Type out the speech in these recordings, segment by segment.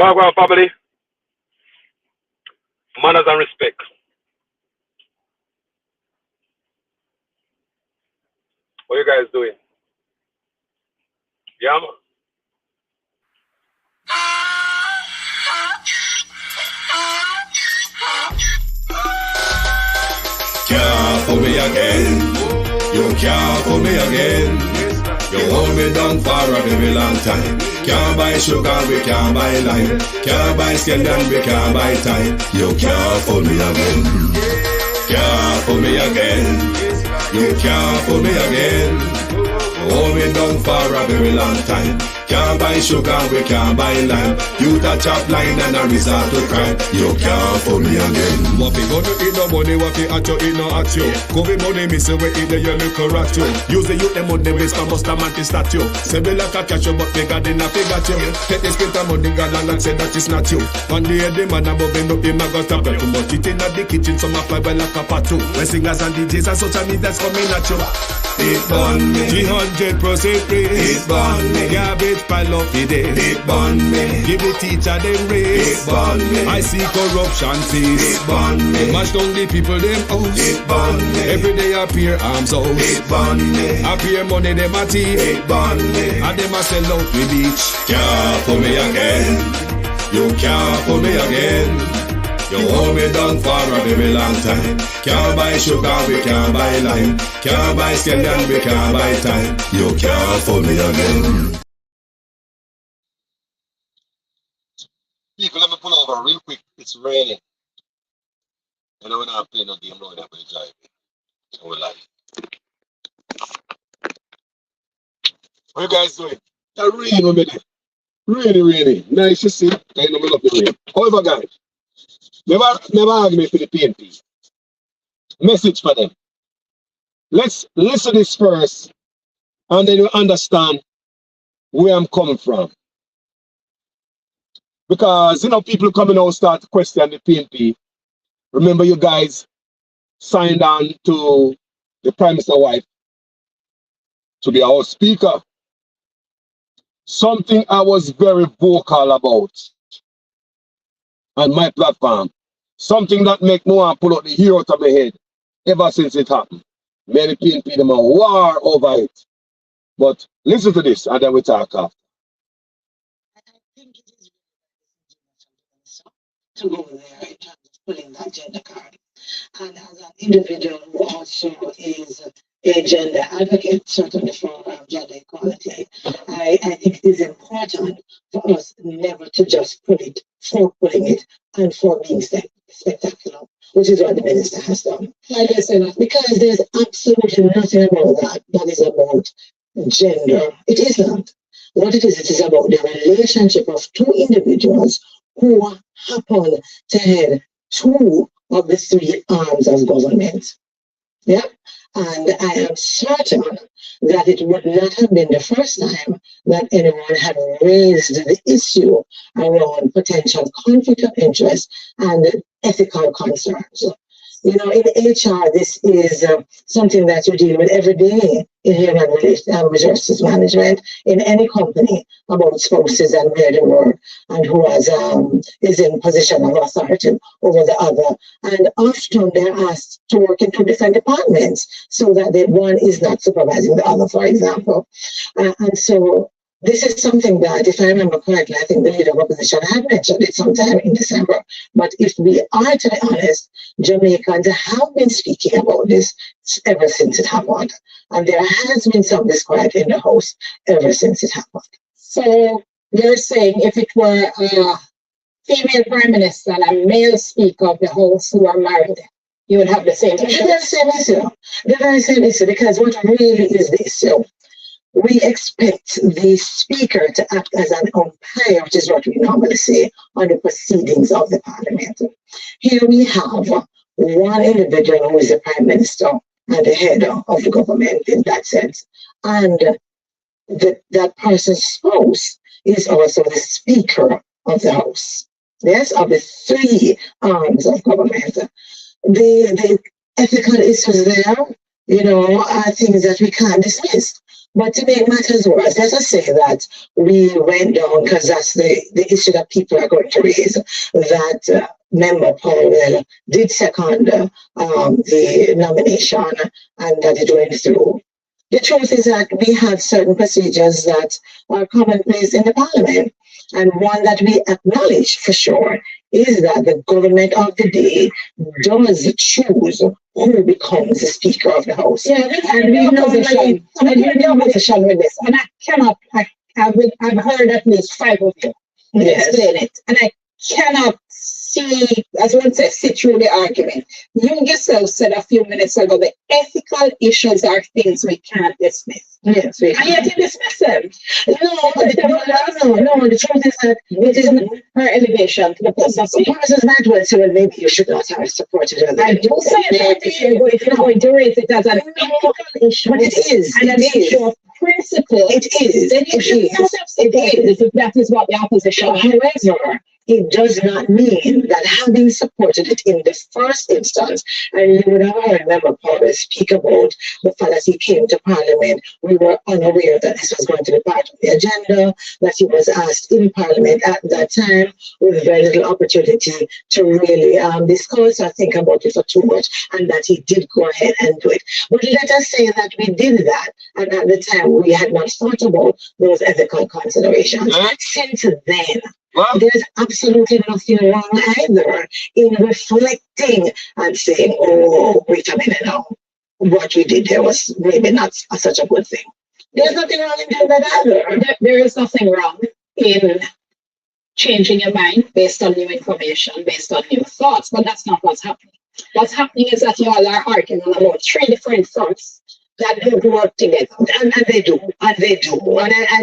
Wagwan family, manners and respect. What you guys doing? Yeah, man. Can't fool me again. You can't fool me again. You hold me down for a very long time. Can't buy sugar, we can't buy lime. Can't buy scandal, we can't buy time. You can't fool me again. Can't fool me again. You can't fool me again. You hold me down for a very long time. Can't buy sugar, we can't buy lime. You touch up line and a resort to crime. You can't fool me again. What fi gonna eat no money, what fi at you, eat no at you. Covid money, miss away eat the yellow rat you. Use the youth, them money, waste for bust a man to statue. Say we like a cash you, but we got in a figure you. Take this bit of money, girl, and say that it's not you. One day the man above end up, him a got up. Too much it in the kitchen, some a fly well like a patu. When singers and DJs and social media's coming at you. It burn me. 300% raise. It burn me. Garbage pile up the day. It burn me. Give the teacher them raise. It burn me. I see corruption cease. It burn me. Mash down the people them house. It burn me. Every day appear arms out. It burn me. Appear money them a thief. It burn me. And them a sell out the beach. Can't fool me again. You can't fool me again. You hold me down for a very long time. Can't buy sugar, we can't buy lime. Can't buy scandal, we can't buy time. You can't fool me again. People, let me pull over real quick. It's raining. I know we're not playing no game, no, we're not going to drive. So we're live. What you guys doing? The rain over there. Really. Nice to see. I know we love the rain. However, guys, never argue for the PNP. Message for them. Let's listen to this first, and then you understand where I'm coming from. Because, people coming out start to question the PNP. Remember, you guys signed on to the Prime Minister's wife to be our speaker. Something I was very vocal about on my platform. Something that make me want to pull out the hair out of my head ever since it happened. Many PNP them a war over it. But listen to this, and then we talk after. I think it is to go there in terms of pulling that gender card. And as an individual who also is a gender advocate, certainly for gender equality, I think it is important for us never to just pull it for pulling it and for being spectacular, which is what the minister has done. Like I said, because there's absolutely nothing about that is about gender. It is not. What it is about the relationship of two individuals who happen to head two of the three arms of government. Yeah. And I am certain that it would not have been the first time that anyone had raised the issue around potential conflict of interest and ethical concerns. In HR, this is something that you deal with every day in human resources management in any company about spouses and where they work and who is in position of authority over the other. And often they're asked to work in two different departments so that one is not supervising the other, for example. And so this is something that, if I remember correctly, I think the leader of opposition had mentioned it sometime in December. But if we are to be honest, Jamaicans have been speaking about this ever since it happened. And there has been some disquiet in the House ever since it happened. So you're saying if it were a female prime minister and a male speaker of the House who are married, you would have the same issue? The very same issue, because what really is the issue? We expect the speaker to act as an umpire, which is what we normally say, on the proceedings of the parliament. Here we have one individual who is the prime minister and the head of the government in that sense. And that person's spouse is also the speaker of the House. Yes, of the three arms of government. The ethical issues there, things that we can't dismiss. But to make matters worse, let us say that we went down, because that's the issue that people are going to raise, that Member Powell did second the nomination and that it went through. The truth is that we have certain procedures that are commonplace in the parliament. And one that we acknowledge for sure is that the government of the day does choose who becomes the Speaker of the House. Yeah, and we know the position with this. And I cannot, I've heard at least 5 of you explain it. And I cannot see, as one says, sit through the argument. You yourself said a few minutes ago, the ethical issues are things we can't dismiss. Yes, and yet you dismiss them. No, the truth is that it is her elevation to the post of Mrs. Madwell, so maybe you should not have supported her. I do say that if you're going to raise it as an ethical issue, but it is, and an issue of principle, it is. Then you should not have supported it if that is what the opposition. However, it does not mean that having supported it in the first instance, and you would have heard Member Powell speak about the fact that he came to Parliament, we were unaware that this was going to be part of the agenda, that he was asked in Parliament at that time with very little opportunity to really discuss or think about it for too much, and that he did go ahead and do it. But let us say that we did that, and at the time we had not thought about those ethical considerations. Since then, there's absolutely nothing wrong either in reflecting and saying, oh, wait a minute now, what we did there was maybe not such a good thing. There's nothing wrong in doing that either. There is nothing wrong in changing your mind based on new information, based on new thoughts, but that's not what's happening. What's happening is that you all are arguing about 3 different fronts that don't work together. And they do. And I'll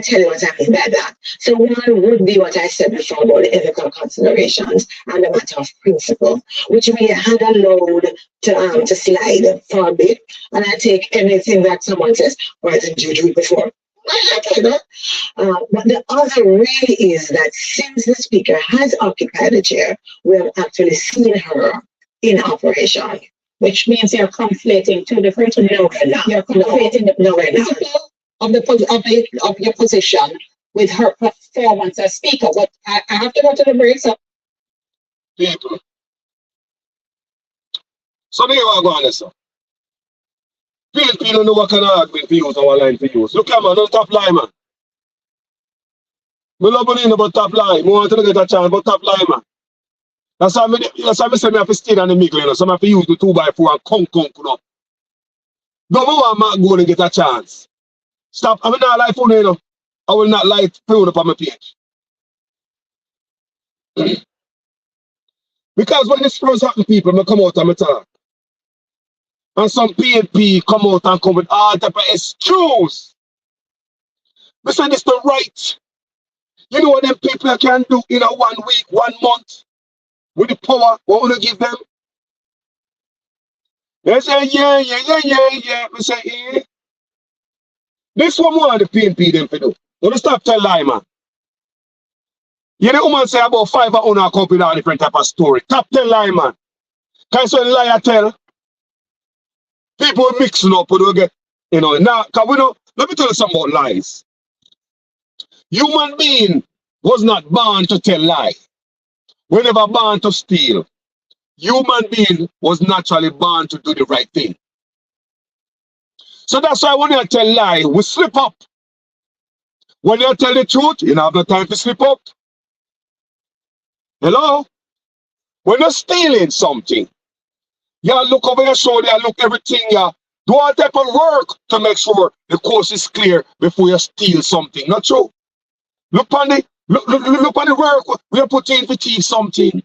tell you what I mean by that. So one would be what I said before about the ethical considerations and the matter of principle, which we had allowed to slide for a bit. And I take anything that someone says, why didn't you do it before? But the other really is that since the Speaker has occupied the chair, we have actually seen her in operation. Which means you're conflating 2 different. No, you're conflating the principle of your position with her performance as Speaker. But I have to go to the break. So people. So there you are going, sir. People don't know what kind of argument to use or line to use. Look at man, don't top line, man. We don't believe about top line. We want to get a chance about top line, man. That's why I say I have to stay on the middle, you know, so I have to use the 2x4 and conk, you know. Don't want Mark go and get a chance. Stop. I will not lie for you, know. I will not lie for you up on my page. Because when this first happen, people, I come out and I talk. And some PNP come out and come with all type of excuse. I say this the right. You know what them people can do in a 1 week, 1 month? With the power, what will you give them? They say, yeah. I say, yeah. This one more the PNP them to do. Don't stop tell lie, man. You know, woman say about 5 on our company are different type of story. Stop tell lie, man. Because when lie tell, people mixing up and get, you know. Now, because we know, let me tell you something about lies. Human being was not born to tell lie. We never born to steal. Human being was naturally born to do the right thing. So that's why when you tell lie, we slip up. When you tell the truth, you don't have no time to slip up. Hello? When you're stealing something, you look over your shoulder, you look everything, you do all type of work to make sure the course is clear before you steal something. Not true? Look on the work we are putting to teach something.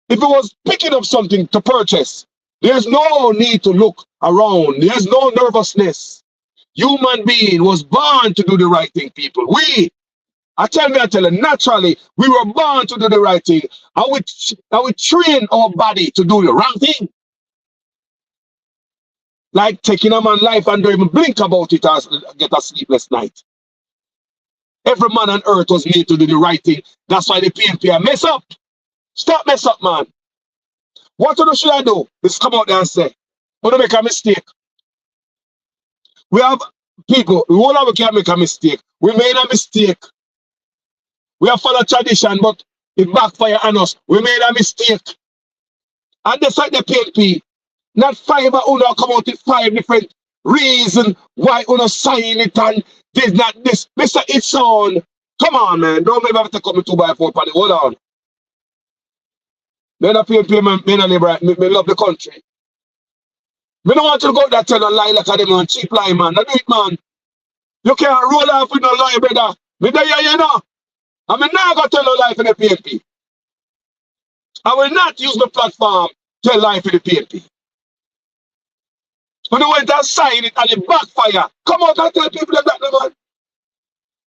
If it was picking up something to purchase, there's no need to look around. There's no nervousness. Human being was born to do the right thing, people. I tell you, naturally, we were born to do the right thing. And we train our body to do the wrong thing. Like taking a man's life and don't even blink about it as get a sleepless night. Every man on earth was made to do the right thing. That's why the PNP mess up. Stop mess up, man. What should I do? Just come out there and say, when I make a mistake, We have people, we all have can make a mistake. We made a mistake. We have followed tradition, but it backfire on us. We made a mistake. And that's like the PNP. Not five, but uno come out with 5 different reasons why uno sign it and this, not this. Mr. It's on. Come on, man. Don't make me have to come 2x4 party. Hold on. Me not PNP, man. Me not liberal. Me love the country. Me don't want to go there tell a lie like a them on cheap lie, man. Not do it, man. You can't roll off with no lie, brother. Me there, you know. I mean, now I got to tell a lie for the PNP. I will not use my platform to tell a lie for the PNP. When they went and sign it and it backfire, come out and tell people that, man.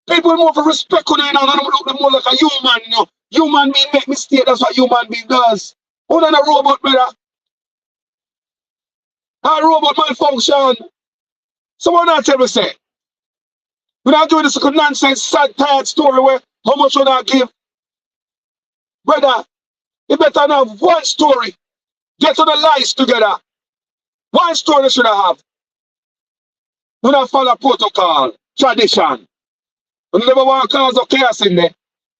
People more for respect on it and look more like a human, you know. Human being make mistake, that's what human being does. Who than a robot, brother? A robot malfunction. Someone not tell me say. We're not doing this nonsense, sad, tired story where how much would I give? Brother, you better not have one story. Get to the lies together. One story should I have. We don't follow protocol, tradition. We never want to cause of chaos in there.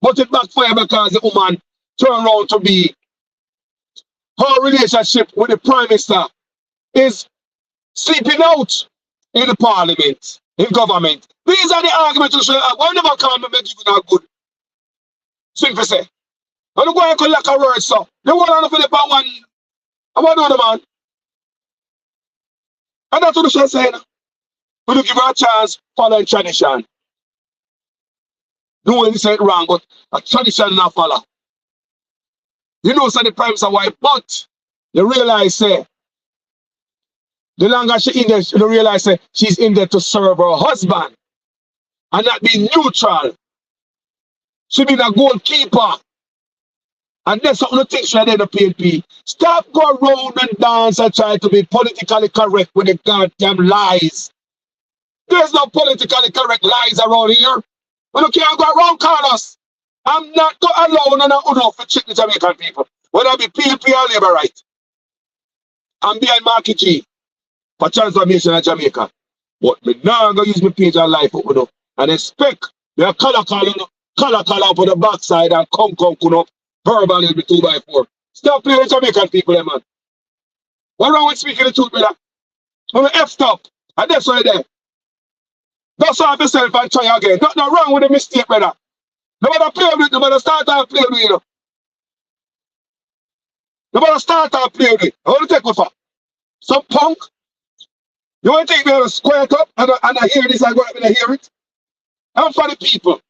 But it backfire because the woman turned around to be her relationship with the Prime Minister is sleeping out in the parliament, in government. These are the arguments you should have. Why never call me make you not good? Simple say. I'm going to like a word, so. You want to fill up one. I want to do the man. And that's what the show saying. We don't give her a chance following tradition. Doing this ain't wrong, but a tradition not follow. You know, so the Prime Minister wife, but you realize, say, the longer she in there, you realize say, she's in there to serve her husband and not be neutral. She be the goalkeeper. And that's something to think she had in the PNP. Stop going around and dance and try to be politically correct with the goddamn lies. There's no politically correct lies around here. We don't can't go around call us. I'm not going alone and I'm for check the Jamaican people. Whether it be PNP or Labour right. I'm behind Marky G for transformation in Jamaica. But me now I'm going to use my page and life up and expect me a color call up on the backside and come up. Verbally will be 2x4. Stop playing with Jamaican people, man. What's wrong with speaking the truth, brother? I'm effed up. And that's why there. Don't solve yourself and try again. Nothing wrong with the mistake, brother. Nobody play with it, nobody start and play with it, you know. Nobody start and play with it. I want to take one for. Some punk. You want to take me on a square up and I hear this, I go up and I hear it? I'm for the people.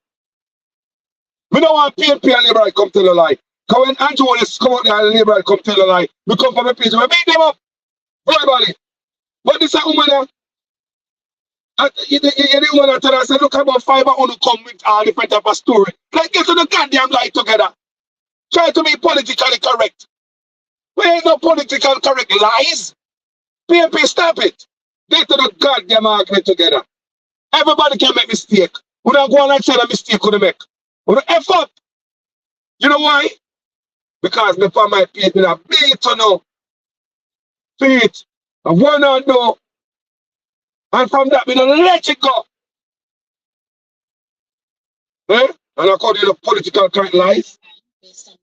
We don't want PNP and Labour come tell a lie. Because when Andrew Wallace come out there and Labour come tell a lie, we come from the page, we beat them up. Everybody. But this is a woman there. You the woman that tell us, look about 5 on to come with all different type of story. Like get to the goddamn lie together. Try to be politically correct. We ain't no politically correct lies. PNP, stop it. Get to the goddamn argument together. Everybody can make mistake. We don't go on and say a mistake could make. We don't F up. You know why? Because me for my page, me a beat to know. Feet. I wanna know. And from that, we don't let it go. Eh? And according to the political correct lies. Based on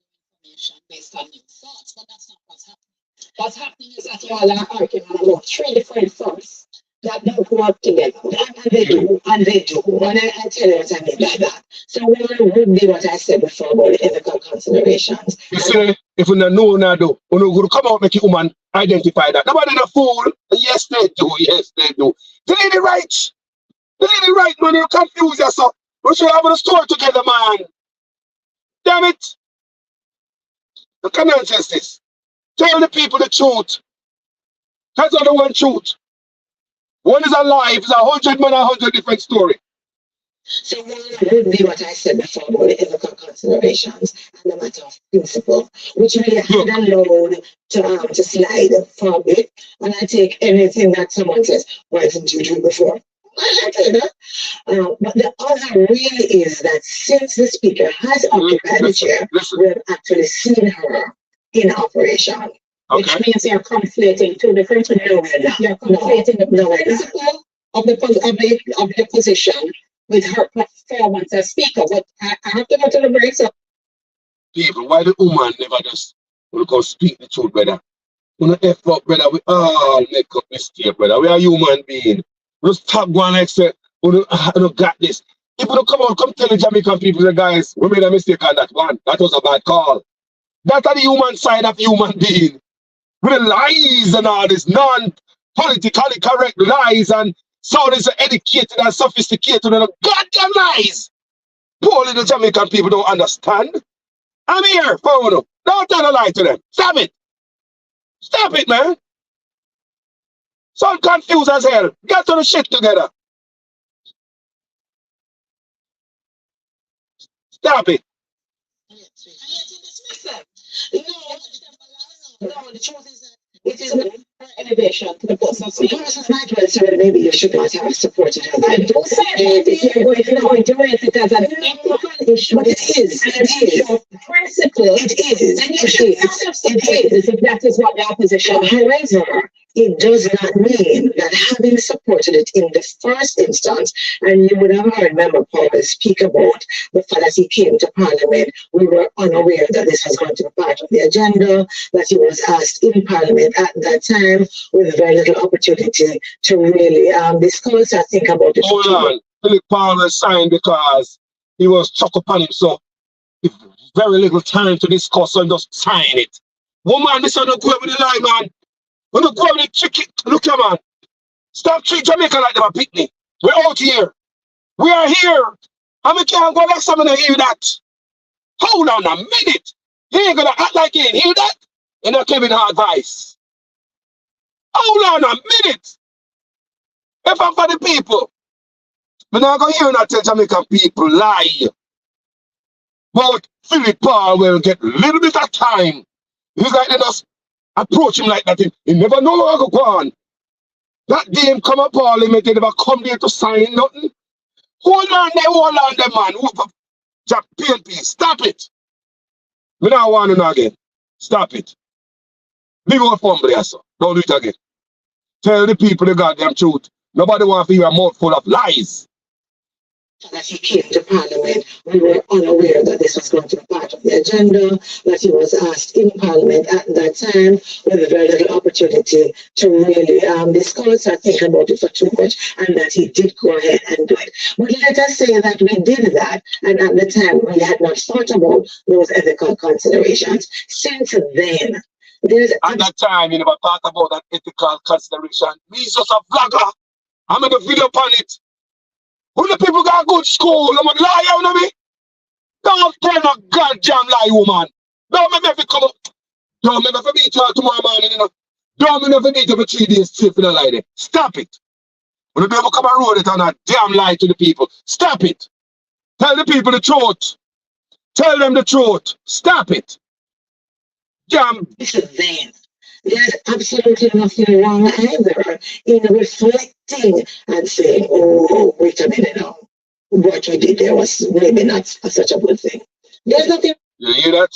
information, based on your thoughts, but that's not what's happening. What's happening is that you all are arguing about 3 different thoughts that don't work together. And they do. And I tell you what I mean by that. So we would be what I said before about the ethical considerations. You see, if we don't know now, do, we will come out and make a woman identify that. Nobody a fool. Yes, they do. Yes, they do. The lady right. The lady right, man. You confuse yourself. We should have a story together, man. Damn it. You cannot just this. Tell the people the truth. That's not the one truth. One is alive, it's 100 man, 100 different story. So one would be what I said before about the ethical considerations and the matter of principle, which really had allowed to slide for a bit. And I take anything that someone says, why didn't you do it before? I tell you that. But the other really is that since the speaker has occupied the chair, we've actually seen her in operation. Okay. Which means you're conflating 2 different things. No, you're conflating the principle of the position with her performance as speaker. But I have to go to the break. So People, why the woman never just will go speak the truth, brother? We not F up, brother. We all make up mistake, brother. We are human being. We just stop going like say, we don't got this. If we don't come out, come tell the Jamaican people, the guys, we made a mistake on that one. That was a bad call. That's the human side of human being. With the lies and all this non-politically correct lies and so this educated and sophisticated and goddamn lies. Poor little Jamaican people don't understand. I'm here for you. Don't tell a lie to them. Stop it. Stop it, man. So confused as hell. Get to the shit together. Stop it. no, the truth is that it is not her elevation to the post of speakers. Maybe you should not have supported her. I don't say if you're going to raise it as an ethical issue, but it is. And it is. Principle, it is. And you should it is. If that is what the opposition. However, it does not mean that having supported it in the first instance, and you would have heard Member Paul speak about the fact that he came to Parliament, we were unaware that this was going to be part of the agenda, that he was asked in Parliament at that time with very little opportunity to really discuss or think about it. Hold on. Philip Paul was signed because he was chucked upon him, so very little time to discuss and just sign it. Woman, this is not going with the lie, man. When you go with the chicken, look here, man. Stop treating Jamaica like they were picnic. We're out here. We are here. And we can't go back someone to hear that. Hold on a minute. He ain't gonna act like he ain't hear that. And not giving her advice. Hold on a minute. If I'm for the people, we're not gonna hear that tell Jamaican people lie. But Philip Paul will get a little bit of time. He's like, let us approach him like that. He never know where to go on. That day him come up Parliament, they never come there to sign nothing. Hold on there, man. Jack PNP, stop it. We don't want to again. Stop it. Leave our fumble here, sir. Don't do it again. Tell the people the goddamn truth. Nobody wants to hear a mouthful of lies. That he came to Parliament, we were unaware that this was going to be part of the agenda, that he was asked in Parliament at that time with very little opportunity to really discuss or think about it for too much, and that he did go ahead and do it. But let us say that we did that, and at the time we had not thought about those ethical considerations. Since then, at that time, you never thought about that ethical consideration. Me just a vlogger. I made a video upon it. When the people got good school, I'm a liar, you know me? Don't tell no goddamn lie, woman. Don't make me come up. Don't make me for meet you tomorrow morning, you know. Don't make me for meet you for 3 days straight for the lie there. Stop it. When the people come and roll it on a damn lie to the people. Stop it. Tell the people the truth. Tell them the truth. Stop it. Damn. Then there's absolutely nothing wrong either in reflecting and saying, oh, wait a minute now. What you did there was maybe not such a good thing. There's nothing. You hear that?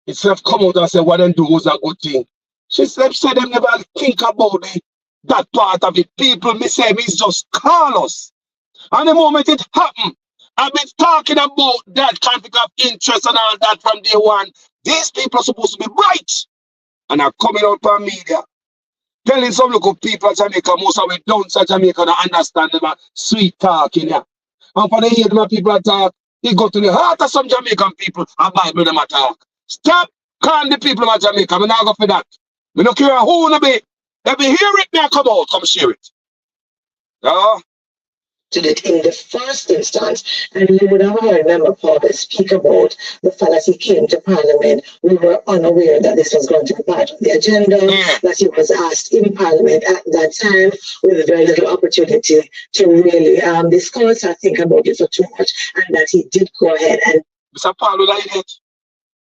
Instead of come out and say what them do was a good thing. She said them never think about that part of it. People me say me just call us. And the moment it happened, I've been talking about that conflict of interest and all that from day one. These people are supposed to be bright. And are coming out on media, telling some local people in Jamaica, most of it don't say Jamaica don't understand them sweet talking here. And for the hear them people talk, they go to the heart of some Jamaican people and Bible them talk. Stop calling the people of Jamaica. I'm not go for that. I don't care who wanna be. If you hear it, now come out, come share it. Yeah. Did it in the first instance, and you would have heard Member Paul speak about the fact that he came to Parliament. We were unaware that this was going to be part of the agenda, that he was asked in Parliament at that time with very little opportunity to really discuss or think about it for too much, and that he did go ahead and. Mr. Paul was like that.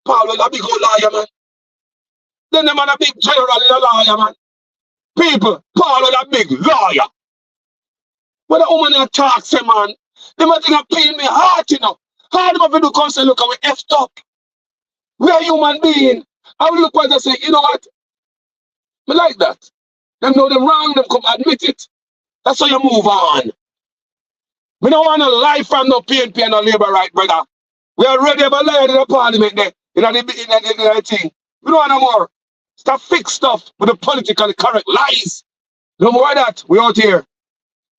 Paul was a big old liar, man. Then the man a big general in a liar, man. People, Paul was a big liar. When a woman talks, say, man, they might think I'm paying me heart, you know. How do I do come say, look, we effed up. We are human being. I will look at and say, you know what? I like that. Them know them wrong, them come admit it. That's how you move on. We don't want to lie from no PNP and no labor right, brother. We already have a liar in the parliament there, in the thing. We don't want no more. Stop fix stuff with the politically correct lies. No more of that. We out here.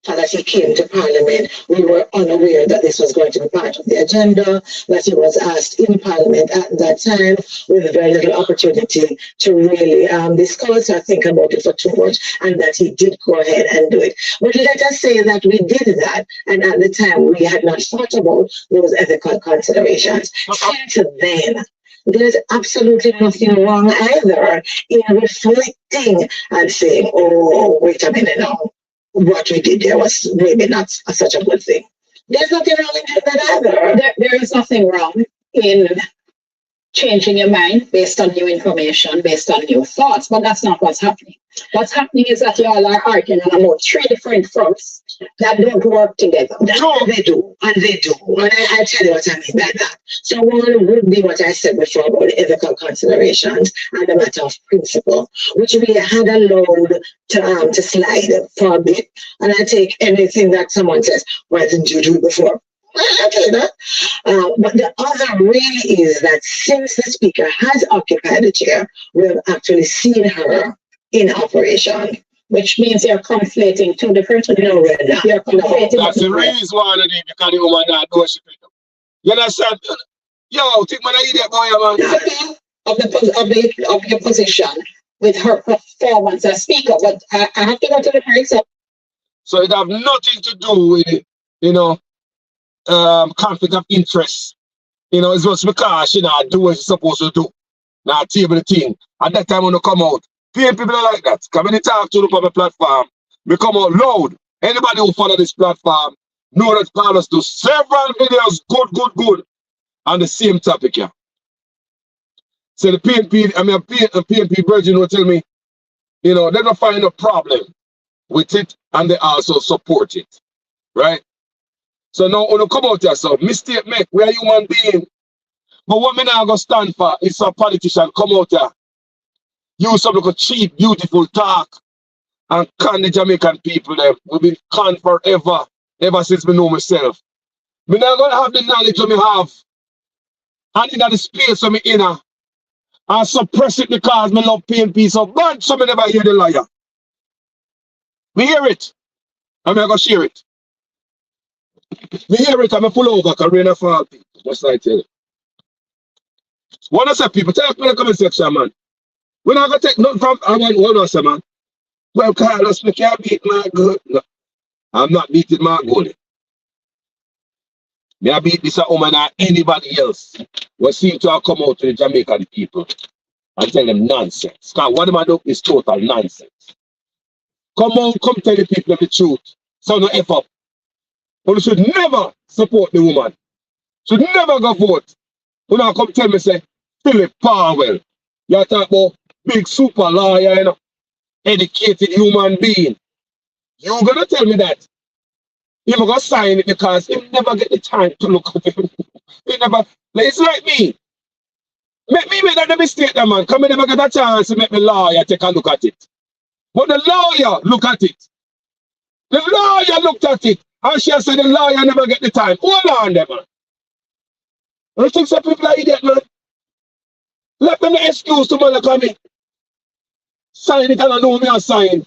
And as he came to Parliament, we were unaware that this was going to be part of the agenda, that he was asked in Parliament at that time with very little opportunity to really discuss or think about it for too much, and that he did go ahead and do it. But let us say that we did that, and at the time we had not thought about those ethical considerations. Since then, there's absolutely nothing wrong either in reflecting and saying, oh, wait a minute now, what we did there was maybe not such a good thing. There's nothing wrong in that either. There is nothing wrong in changing your mind based on new information, based on new thoughts, but that's not what's happening. What's happening is that you all are arguing on about three different fronts that don't work together. They do, and they do. And I tell you what I mean by that. So one would be what I said before about the ethical considerations and the matter of principle, which we had allowed to slide for a bit. And I take anything that someone says, why didn't you do it before? Okay, that. But the other really is that since the speaker has occupied the chair, we have actually seen her in operation. Which means you're conflating two different things. No, we're not. You're conflating. That's the reason why I did because the woman not do she do. You understand? Yo, take man idiot boy, man. Of your position with her performance as speaker, but I have to go to the next. So it have nothing to do with it, you know, conflict of interest. You know, it's just because she not do what she's supposed to do. Not table the thing. At that time when they come out, people are like that. Come when they talk to the public platform, we come out loud. Anybody who follow this platform know that Carlos do several videos, good, on the same topic here. So the PNP virgin will tell me, you know, they don't find a problem with it and they also support it. Right? So now when you come out here, so mistake make, we are human being. But what me now gonna stand for is a politician come out here, use some little cheap, beautiful talk, and con the Jamaican people them. We've been con forever, ever since me know myself. Me not gonna have the knowledge that me have, and in the space of me inner, and suppress it because me love PNP so bad, so me never hear the liar. Me hear it, and me gonna share it. Me hear it, and me pull over, because rain a fall people. What's I tell you? One of the people, tell us in the comment section, man. We're not gonna take nothing from one of them, man. Well, Carlos, we can't beat my good. No, I'm not beating my goal. Me I beat this woman or anybody else. We seem to have come out to the Jamaican people and tell them nonsense. Because what am I doing is total nonsense. Come on, come tell the people the truth. So no F up. But you should never support the woman. Should never go vote. You now come tell me, say, Philip Powell. You talk about big super lawyer, you know, educated human being. You're gonna tell me that. You're gonna sign it because you never get the time to look at him. You never, like, it's like me. Make me make that the mistake, that man. Come, I never get a chance to make the lawyer take a look at it. But the lawyer look at it. The lawyer looked at it. And she said the lawyer never get the time. Hold on there, man. I think some people are idiot, man. Let them excuse tomorrow come in. Sign it and I know me a sign.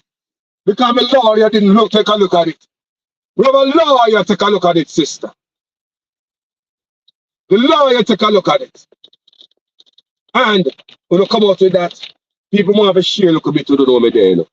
Because my lawyer didn't take a look at it. We have a lawyer take a look at it, sister. The lawyer take a look at it. And when you come out with that, people might have a share a little bit to the know me there, you know.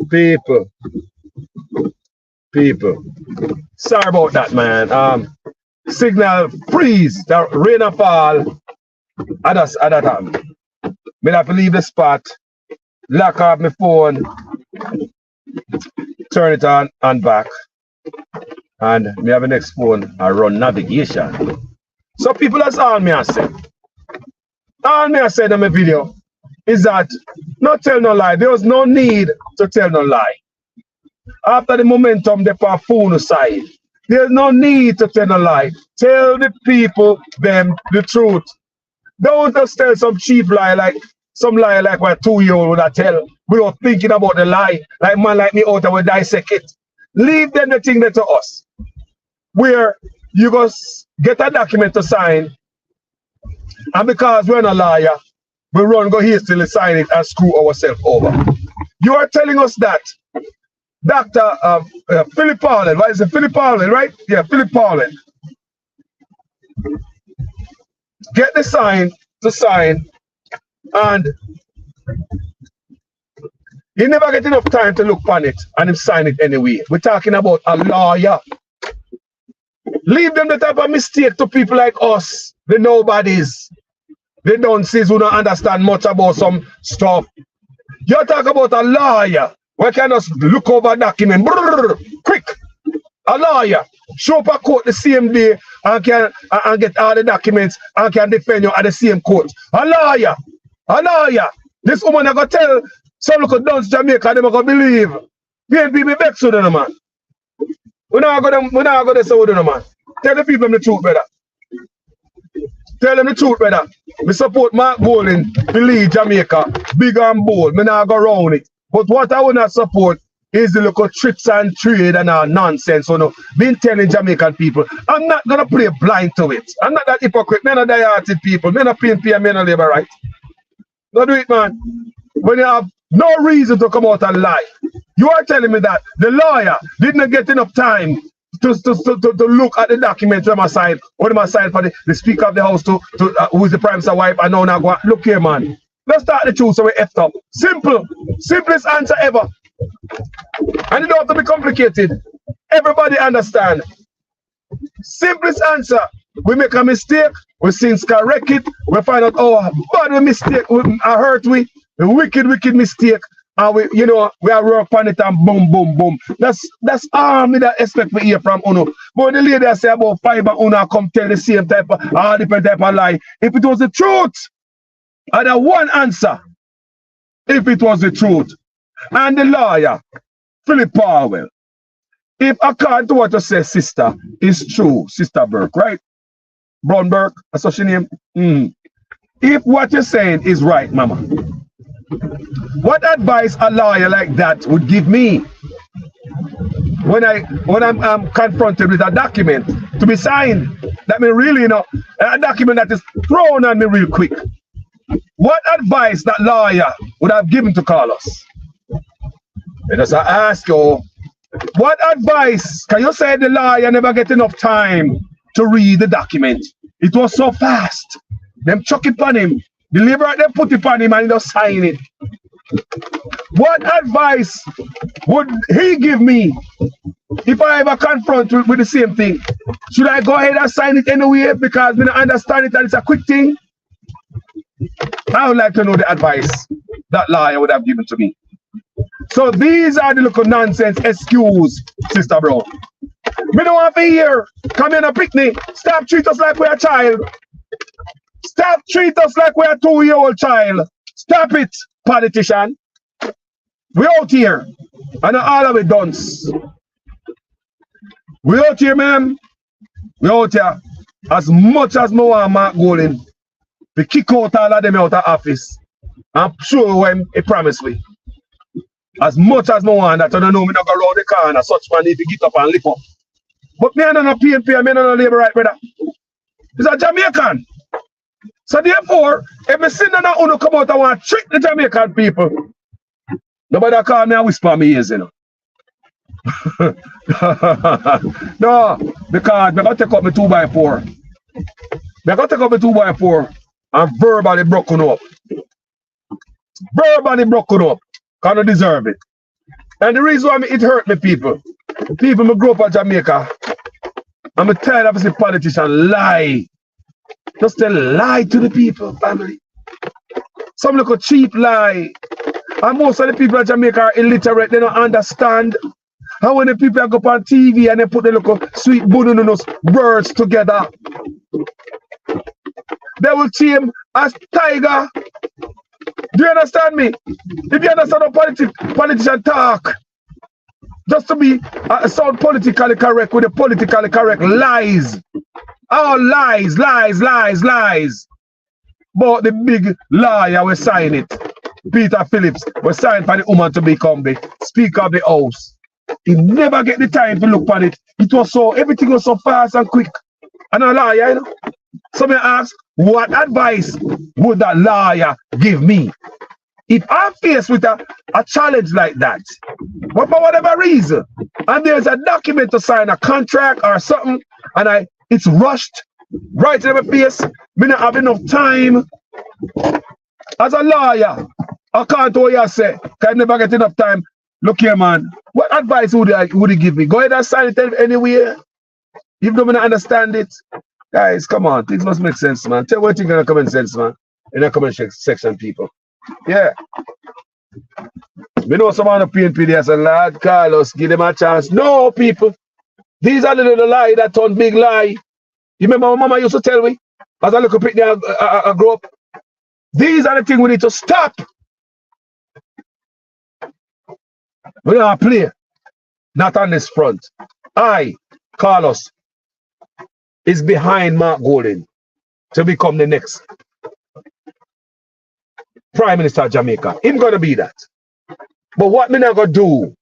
People, people. Sorry about that, man. Signal freeze. The rain and fall. I that happen. Me have to leave the spot, lock off my phone, turn it on and back, and me have the next phone. I run navigation. So people, that's all me I say. All me I said in my video is that not tell no lie. There was no need to tell no lie. After the momentum they for phone side, there's no need to tell no lie. Tell the people them the truth. Don't just tell some cheap lie like some lie like what a 2-year-old would I tell without thinking about the lie. Like man like me out and will dissect it. Leave them the thing there to us. Where you go get a document to sign, and because we're not a liar, we run go hastily sign it and screw ourselves over. You are telling us that Dr. Philip Powell, right? Is it Philip Powell, right? Yeah, Philip Powell. Get the sign to sign, and he never get enough time to look on it and him sign it anyway. We're talking about a lawyer. Leave them the type of mistake to people like us, the nobodies. They don't see who don't understand much about some stuff. You talk about a lawyer. We can just look over a document. Brrr, quick. A lawyer. Show up a court the same day and can and get all the documents and can defend you at the same court. A lawyer. A lawyer. This woman I go tell some local dance Jamaica, they gonna believe. PNP be back to them, man. We not go to say no man. Tell the people the truth, brother. Tell them the truth, brother. We support Mark Bowling, believe Jamaica, big and bold. Me not go around it. But what I will not support is the local tricks and trade and our nonsense. So no, been telling Jamaican people, I'm not gonna play blind to it. I'm not that hypocrite. Men are die-hearted people. Men are PNP and men are labor right. Don't do it, man. When you have no reason to come out and lie. You are telling me that the lawyer didn't get enough time to look at the documents when I signed, when I signed for the Speaker of the House to who is the Prime Minister's wife, and now go, look here, man. Let's start the truth so we effed up. Simple. Simplest answer ever. And it don't have to be complicated. Everybody understand. Simplest answer. We make a mistake, we since correct it, we find out, oh, bad we mistake, I hurt we, a wicked mistake. And we, you know, we are work on it and boom, boom, boom. That's all me that expect we hear from Uno. But the lady say about fiber Uno come tell the same type of all different type of lie. If it was the truth, I had one answer. If it was the truth. And the lawyer, Philip Powell, if according to what you say, sister, is true, Sister Burke, right? Brown Burke, that's what she name. If what you're saying is right, mama. What advice a lawyer like that would give me when I'm confronted with a document to be signed? That means really, you know, a document that is thrown on me real quick. What advice that lawyer would have given to Carlos? And as I ask you, what advice can you say the lawyer never get enough time to read the document? It was so fast. Them chuck it on him. Deliberate them put it on him and he just sign it. What advice would he give me if I ever confront with the same thing? Should I go ahead and sign it anyway because I understand it that it's a quick thing? I would like to know the advice that lawyer would have given to me. So these are the little nonsense excuse, Sister Brown. We don't want to hear, come in a picnic, stop treat us like we're a child. Stop treat us like we're a 2-year-old child. Stop it, politician. We're out here. And all of it done. We're out here, ma'am. We're out here. As much as I want Mark Golden, we kick out all of them out of office. I'm sure when he promised me. As much as I want that, I don't know, me not go around the corner, such man need to get up and lift up. But me and no PNP, me and no labor right, brother. He's a Jamaican. So therefore, if I see none of you come out and want to trick the Jamaican people, nobody call me and whisper me ears, you know. No, because I'm going to take up my 2x4. I'm going to take up my 2x4 and verbally broken up. Verbally broken up. Because I deserve it. And the reason why it hurt me, people me grow up in Jamaica, I'm tired of seeing politicians lie. Just tell lie to the people, family. Some little cheap lie. And most of the people in Jamaica are illiterate, they don't understand. How when the people go up on TV and they put the little sweet bununus words together, they will see him as tiger. Do you understand me? If you understand how politician talk, just to be sound politically correct with the politically correct lies. All lies, lies, lies, lies. But the big liar will sign it. Peter Phillips was signed for the woman to become the Speaker of the House. He never get the time to look at it. It was so, everything was so fast and quick. And a liar, you know? So me ask, what advice would that liar give me? If I'm faced with a challenge like that, but for whatever reason, and there's a document to sign a contract or something, and it's rushed right in my face, me not have enough time. As a lawyer, I can't what you say, because I never get enough time. Look here, man. What advice would you give me? Go ahead and sign it anywhere. If you don't understand it, guys, come on. Things must make sense, man. Tell what you gonna comment sense, man. In the comment section, people. Yeah. We know some on the PNP there say, Lord Carlos, give them a chance. No, people. These are the little lie that turn big lie. You remember what Mama used to tell me? As I look up at I grow up. These are the things we need to stop. We are play. Not on this front. Carlos, is behind Mark Golden to become the next Prime Minister of Jamaica. Him gonna be that. But what me not gonna do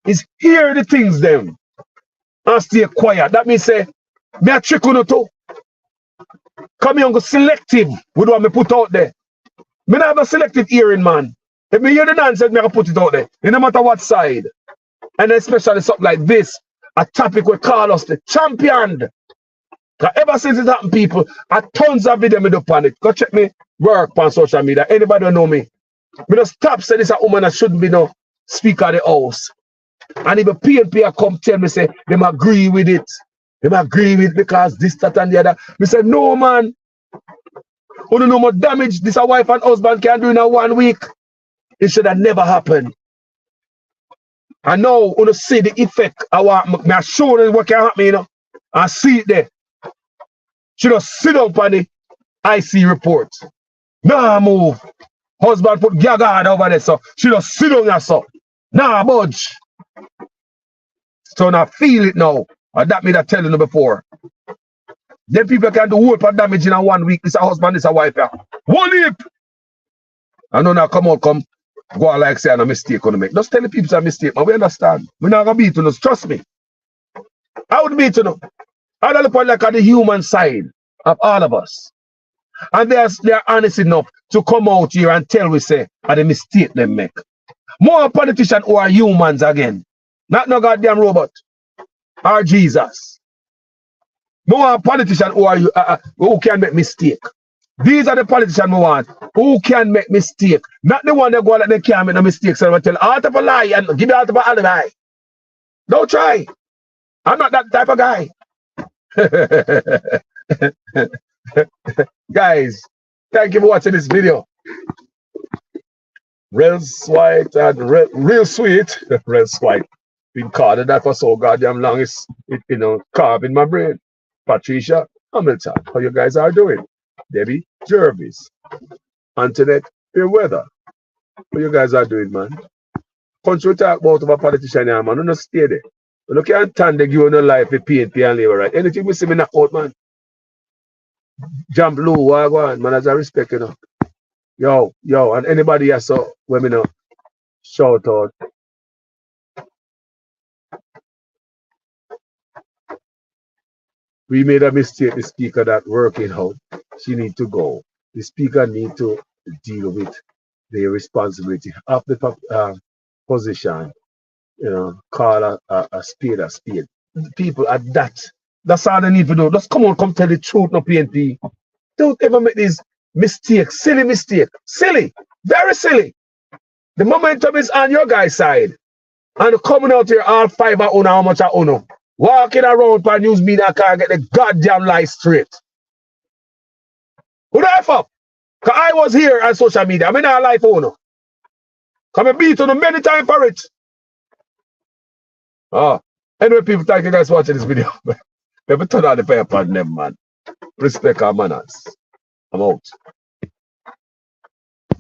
is hear the things them and stay quiet. That means say, me a trick on too. Come here and go selective with what me put out there. Me not have a selective hearing, man. If me hear the nonsense, me I put it out there. It no matter what side. And especially something like this, a topic with Carlos, the champion. Ever since it happened, people, I tons of video me do on it. Go check me work on social media. Anybody don't know me. Me just stop saying this a woman that shouldn't be no Speaker of the House. And if a PNP come tell me, say, them agree with it. Them agree with it because this, that, and the other. Me say, no, man. You don't know more damage this a wife and husband can do in a 1 week. It should have never happened. I know you see the effect. I show you what can happen, you know. I see it there. She just sit up on the IC report. Nah, move. Husband put gagard over there, so she just sit down there, so. Nah, budge. So now feel it now. And that me that telling you before. Then people can do whole for damage in a 1 week. This a husband, this a wife. Yeah. 1 hip. I know now come out, come. Go on like say a mistake on make. Just tell the people it's a mistake, man. We understand. We're not gonna beat you, trust me. I would beat you. I don't look like on the human side of all of us. And they're honest enough to come out here and tell we say the mistake they make. More politicians who are humans again. Not no goddamn robot. Or Jesus. More politicians who are who can make mistake. These are the politicians we want who can make mistake. Not the one that go like they can't make no mistake. So I tell out of a lie and give you out of an alibi. Don't try. I'm not that type of guy. Guys, thank you for watching this video. Real white and real sweet. Real white. Been called that for so goddamn long. It's carved in my brain. Patricia Hamilton, how you guys are doing? Debbie Jervis, Antoinette Fairweather, how you guys are doing, man? Country talk about a politician here, man. Don't stay there. Look at Tan, they give you no life for PNP and Labour, right? Anything we see me knock out, man. Jump blue, wagwan, man, as I respect, you know. Yo, and anybody else, so when me know, shout out. We made a mistake, the speaker that working out. She need to go. The speaker need to deal with the responsibility of the position. You know, call a spade a spade. People at that. That's all they need to do. Just come on, come tell the truth, no PNP. Don't ever make these mistakes. Silly mistake. Silly. Very silly. The momentum is on your guy's side. And coming out here, all 5 of uno, how much of uno? Walking around for news media car get the goddamn lie straight. Who the F up? Because I was here on social media. I mean, I lie for uno. Come and beat on many times for it. Anyway, people, thank you guys for watching this video. Let me turn on the fire upon them, man. Respect our manners. I'm out.